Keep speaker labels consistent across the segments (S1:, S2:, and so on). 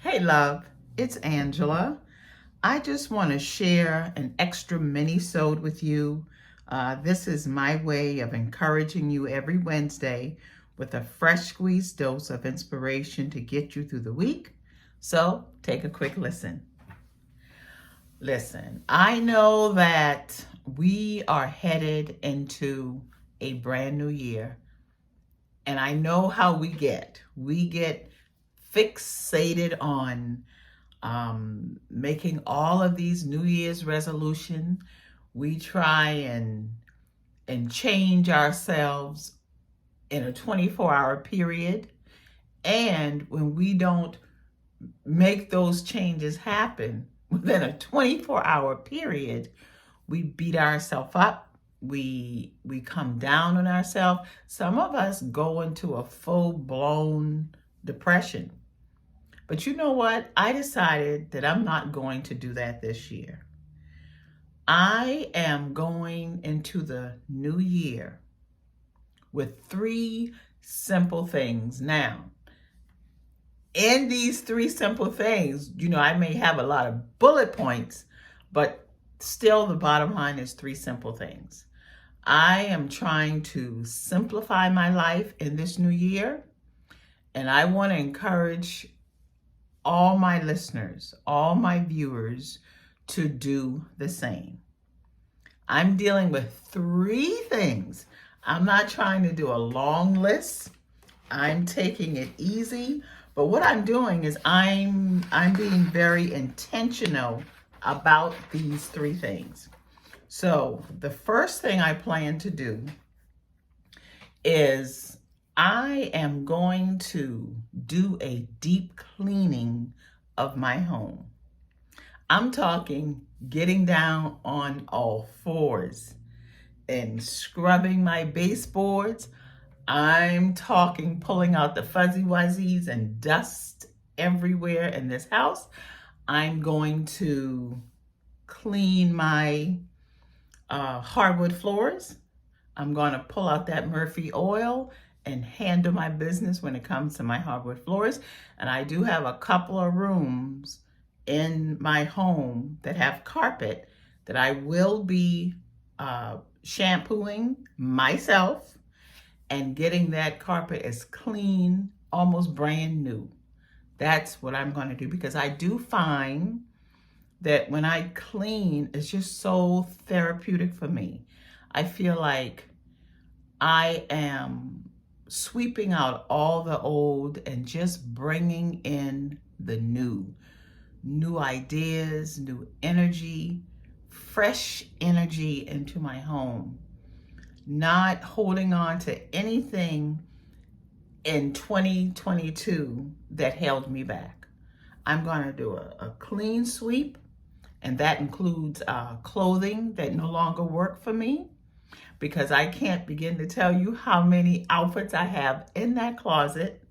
S1: Hey, love, it's Angela. I just want to share an extra mini-sode with you. This is my way of encouraging you every Wednesday with a fresh squeezed dose of inspiration to get you through the week. So take a quick listen. Listen, I know that we are headed into a brand new year, and I know how we get. We get fixated on making all of these New Year's resolution. We try and change ourselves in a 24-hour period. And when we don't make those changes happen within a 24-hour period, we beat ourselves up. We come down on ourselves. Some of us go into a full-blown depression. But you know what? I decided that I'm not going to do that this year. I am going into the new year with 3 simple things. Now, in these 3 simple things, I may have a lot of bullet points, but still the bottom line is 3 simple things. I am trying to simplify my life in this new year, and I want to encourage all my listeners, all my viewers to do the same. I'm dealing with 3 things. I'm not trying to do a long list. I'm taking it easy, but what I'm doing is I'm being very intentional about these 3 things. So the first thing I plan to do is I am going to do a deep cleaning of my home. I'm talking getting down on all 4s and scrubbing my baseboards. I'm talking pulling out the fuzzy wuzzies and dust everywhere in this house. I'm going to clean my hardwood floors. I'm going to pull out that Murphy oil and handle my business when it comes to my hardwood floors. And I do have a couple of rooms in my home that have carpet that I will be shampooing myself and getting that carpet as clean, almost brand new. That's what I'm going to do, because I do find that when I clean, it's just so therapeutic for me. I feel like I am sweeping out all the old and just bringing in the new ideas, new energy, fresh energy into my home, not holding on to anything in 2022 that held me back. I'm going to do a clean sweep, and that includes clothing that no longer work for me, because I can't begin to tell you how many outfits I have in that closet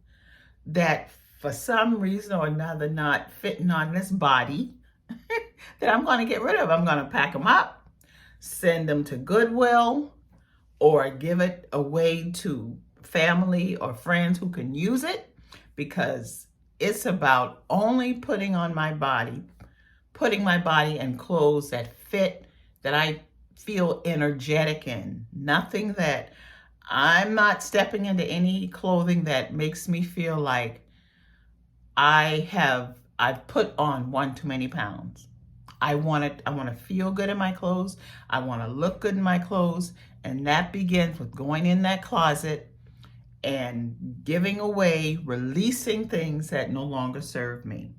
S1: that for some reason or another not fitting on this body that I'm going to get rid of. I'm going to pack them up, send them to Goodwill, or give it away to family or friends who can use it, because it's about only putting my body in clothes that fit, that I feel energetic in. Nothing that I'm not stepping into any clothing that makes me feel like I've put on one too many pounds. I want to feel good in my clothes. I want to look good in my clothes. And that begins with going in that closet and giving away, releasing things that no longer serve me.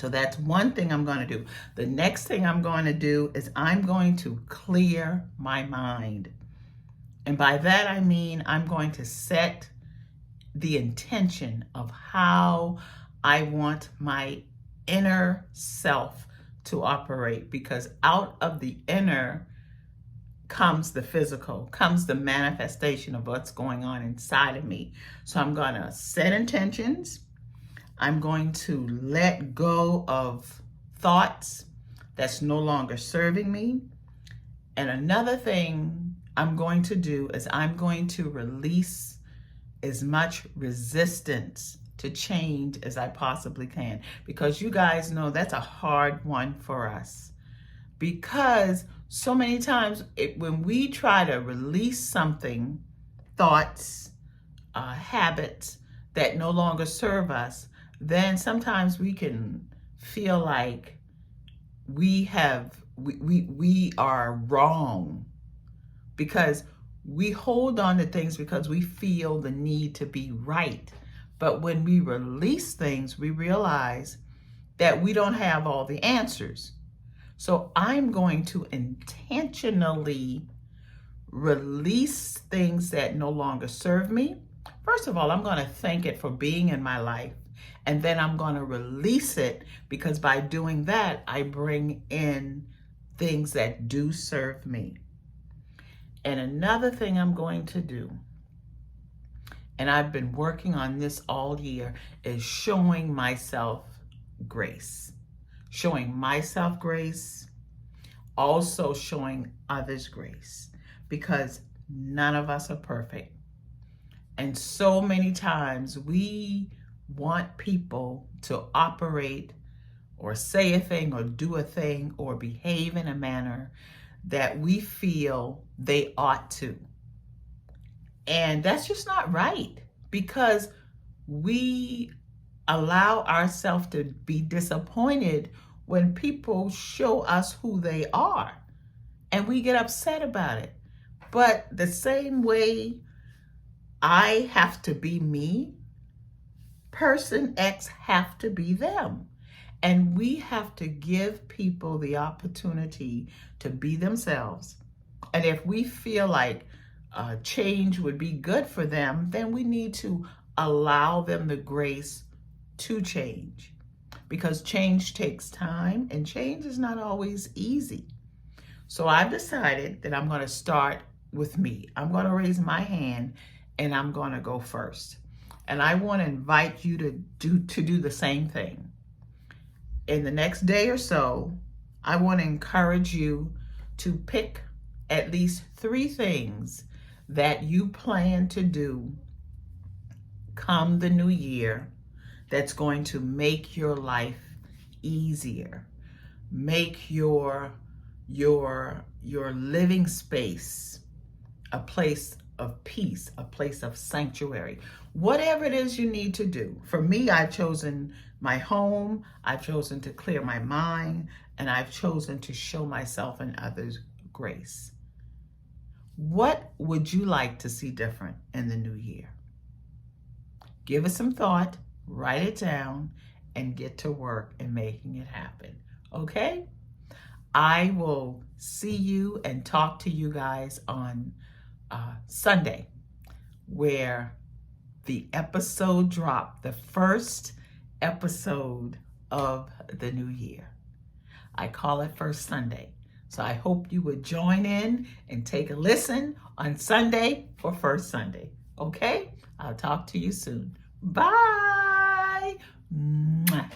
S1: So that's one thing I'm going to do. The next thing I'm going to do is I'm going to clear my mind. And by that I mean I'm going to set the intention of how I want my inner self to operate, because out of the inner comes the physical, comes the manifestation of what's going on inside of me. So I'm going to set intentions. I'm going to let go of thoughts that's no longer serving me. And another thing I'm going to do is I'm going to release as much resistance to change as I possibly can. Because you guys know that's a hard one for us. Because so many times when we try to release something, thoughts, habits that no longer serve us, then sometimes we can feel like we are wrong, because we hold on to things because we feel the need to be right. But when we release things, we realize that we don't have all the answers. So I'm going to intentionally release things that no longer serve me. First of all, I'm going to thank it for being in my life. And then I'm going to release it, because by doing that, I bring in things that do serve me. And another thing I'm going to do, and I've been working on this all year, is showing myself grace. Showing myself grace, also showing others grace, because none of us are perfect. And so many times we want people to operate or say a thing or do a thing or behave in a manner that we feel they ought to. And that's just not right, because we allow ourselves to be disappointed when people show us who they are, and we get upset about it. But the same way I have to be me, person X have to be them. And we have to give people the opportunity to be themselves. And if we feel like change would be good for them, then we need to allow them the grace to change, because change takes time and change is not always easy. So I've decided that I'm going to start with me. I'm going to raise my hand and I'm going to go first. And I want to invite you to do the same thing. In the next day or so, I want to encourage you to pick at least 3 things that you plan to do come the new year that's going to make your life easier, make your living space a place of peace, a place of sanctuary. Whatever it is you need to do. For me, I've chosen my home, I've chosen to clear my mind, and I've chosen to show myself and others grace. What would you like to see different in the new year? Give it some thought. Write it down and get to work in making it happen. Okay? I will see you and talk to you guys on Sunday, where the episode dropped, the first episode of the new year. I call it First Sunday. So I hope you would join in and take a listen on Sunday for First Sunday. Okay? I'll talk to you soon. Bye. Mwah.